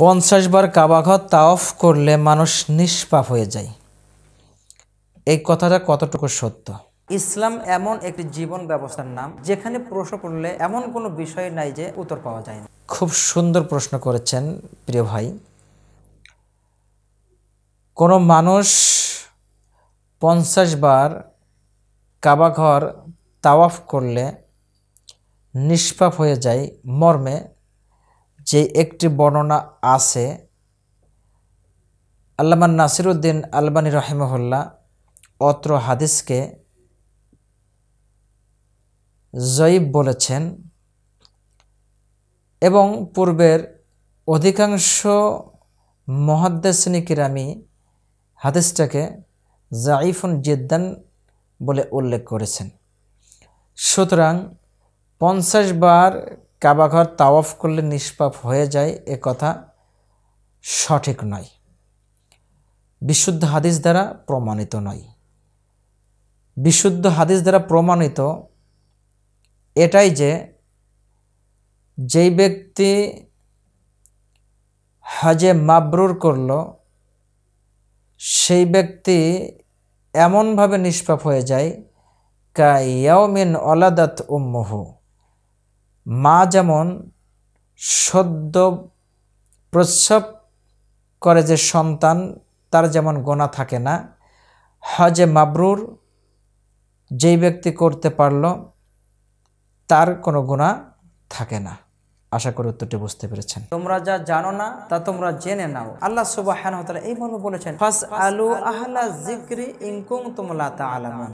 50 বার কাবাঘর তাওয়াফ করলে মানুষ নিষ্পাপ হয়ে যায়, এই কথাটা কতটুকু সত্য? ইসলাম এমন একটি জীবন ব্যবস্থার নাম যেখানে প্রশ্ন করলে এমন কোনো বিষয় নাই যে উত্তর পাওয়া যায় না। খুব সুন্দর প্রশ্ন করেছেন প্রিয় ভাই। কোনো মানুষ 50 বার কাবাঘর তাওয়াফ করলে নিষ্পাপ হয়ে যায় মর্মে যে একটি বর্ণনা আছে, আল্লামা নাসিরউদ্দিন আলবানী রাহিমাহুল্লাহ অত্র হাদিসকে জয়ীফ বলেছেন এবং পূর্বের অধিকাংশ মুহাদ্দিসিন কিরামি হাদিসটাকে জাইফুন জিদ্দান বলে উল্লেখ করেছেন। সুতরাং 50 বার কাবাঘর তাওয়াফ করলে নিষ্পাপ হয়ে যায় এ কথা সঠিক নয়, বিশুদ্ধ হাদিস দ্বারা প্রমাণিত নয়। বিশুদ্ধ হাদিস দ্বারা প্রমাণিত এটাই যে যেই ব্যক্তি হজে মাবরুর করল সেই ব্যক্তি এমনভাবে নিষ্পাপ হয়ে যায় কা ইয়াউমিন ওয়ালাদাত উম্মুহু, মা যেমন সদ্য প্রসব করে যে সন্তান তার যেমন গোনা থাকে না, হজে মাবরুর যেই ব্যক্তি করতে পারল তার কোনো গুনাহ থাকে না। আশা করি উত্তরটি বুঝতে পেরেছেন। তোমরা যা জানো না তা তোমরা জেনে নাও। আল্লাহ সুবহানাহু ওয়া তাআলা এই মর্মে বলেছেন, ফাসআলু আহলা যিকরি ইন কুনতুম লা তা'লামুন।